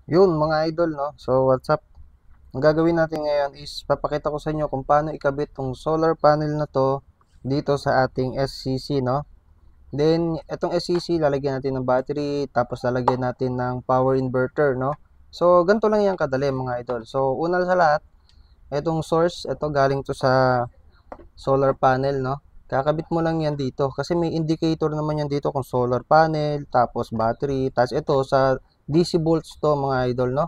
Yun mga idol, no? So what's up? Ang gagawin natin ngayon is papakita ko sa inyo kung paano ikabit tong solar panel na to dito sa ating SCC, no? Then itong SCC lalagyan natin ng battery, tapos lalagyan natin ng power inverter, no? So ganito lang yan kadali mga idol. So una sa lahat, itong source, ito galing to sa solar panel, no? Kakabit mo lang yan dito kasi may indicator naman yan dito kung solar panel, tapos battery, tapos ito sa DC volts to mga idol, no?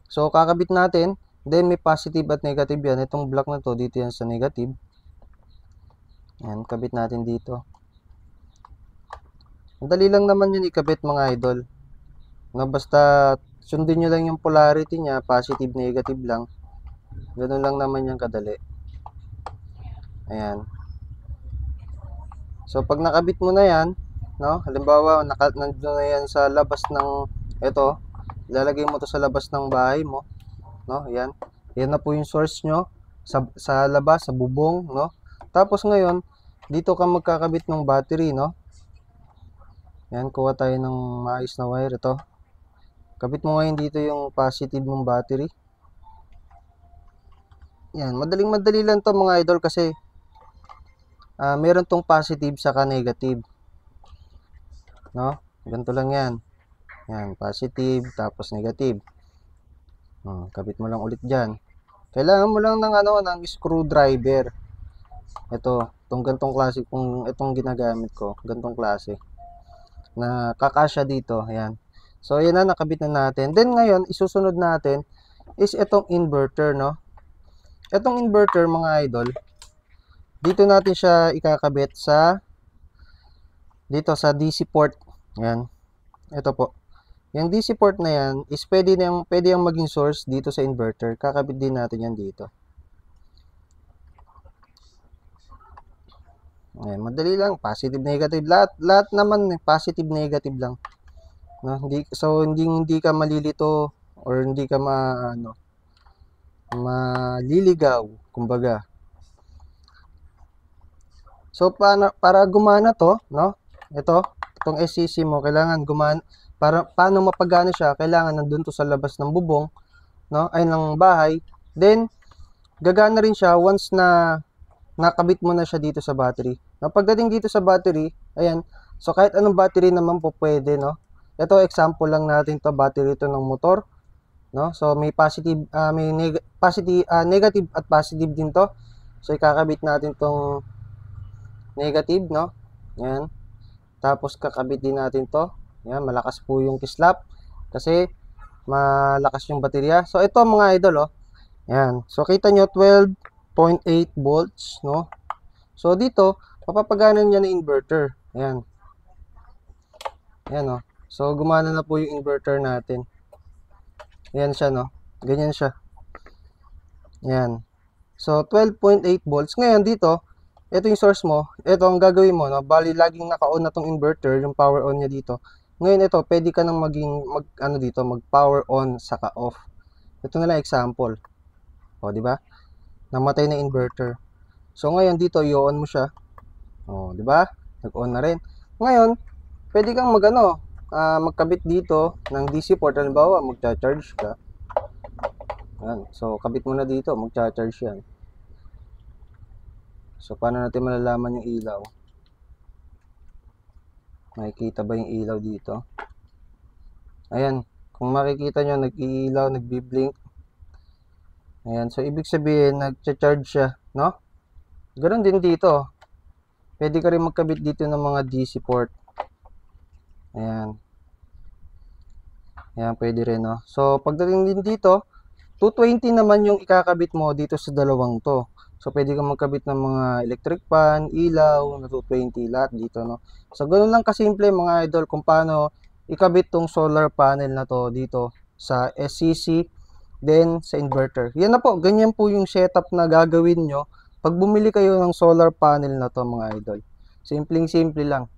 So, kakabit natin. Then, may positive at negative yan. Itong block na to, dito yan sa negative. Yan, kabit natin dito. Madali lang naman yun ikabit mga idol. No, basta sundin nyo lang yung polarity niya, positive, negative lang. Ganun lang naman yung kadali. Ayan. So, pag nakabit mo na yan, no, halimbawa, nandun na yan sa labas ng, ito, ilalagay mo to sa labas ng bahay mo. No, ayan. Yan na po yung source nyo sa labas, sa bubong, no? Tapos ngayon, dito ka magkakabit ng battery, no? Yan, kuha tayo ng maayos na wire ito. Kabit mo ngayon dito yung positive mong battery. Yan, madaling-madali lang to mga idol kasi meron tong positive saka negative. No? Ganito lang yan. Yan, positive tapos negative. Kabit mo lang ulit dyan. Kailangan mo lang ng ng screwdriver. Itong gantong klase, kung itong ginagamit ko, gantong klase na kakasya dito, ayan. So ayan na, nakabit na natin. Then ngayon, isusunod natin is itong inverter, no? Itong inverter mga idol, dito natin siya ikakabit sa dito sa DC port. Ayan. Ito po. Yung DC port na yan is pwede yung maging source dito sa inverter. Kakabit din natin yan dito. Ayan, madali lang, positive, negative, lahat naman positive, negative lang. No, hindi ka malilito or hindi ka maliligaw, kumbaga. So para gumana to, no? Itong SCC mo kailangan gumana paano mapagana siya, kailangan nandun to sa labas ng bubong, no? Ay ng bahay. Then gagana rin siya once na nakabit mo na siya dito sa battery. No, pagdating dito sa battery, ayan. So kahit anong battery naman po pwede, no? Ito example lang natin to, battery ito ng motor, no? So may positive, negative at positive din to. So ikakabit natin tong negative, no? Yan. Tapos kakabit din natin to. Yan, malakas po yung kislap kasi malakas yung baterya. So ito mga idol, oh. Yan. So kita nyo 12.8 volts, no? So dito, mapapagana niya na inverter. Ayan. Ayan, oh. So gumana na po yung inverter natin. Ayan siya, no? Ganyan siya. Ayan. So 12.8 volts. Ngayon dito, ito yung source mo. Ito ang gagawin mo, no? Bali laging naka-on na tong inverter, yung power on niya dito. Ngayon ito, pwede ka nang mag power on saka off. Ito na lang example. O, di ba? Namatay na inverter. So ngayon dito, i-on mo siya. O, di ba? Nag-on na rin. Ngayon, pwede kang magkabit dito ng DC port. Halimbawa, magcha-charge ka. Yan. So, kabit mo na dito, magcha-charge yan. So, paano natin malalaman yung ilaw? Makikita ba yung ilaw dito? Ayan. Kung makikita nyo, nag-iilaw, nagbi-blink. Ayan. So, ibig sabihin, nagcha-charge siya, no? Ganon din dito. Pwede ka rin magkabit dito ng mga DC port. Ayan. Ayan, pwede rin, no? So, pagdating din dito, 220 naman yung ikakabit mo dito sa dalawang to. So, pwede kang magkabit ng mga electric fan, ilaw, na 220, lahat dito, no? So, ganoon lang kasimple mga idol kung paano ikabit tong solar panel na to dito sa SCC, then sa inverter. Yan na po, ganyan po yung setup na gagawin nyo pag bumili kayo ng solar panel na to mga idol. Simpleng-simple lang.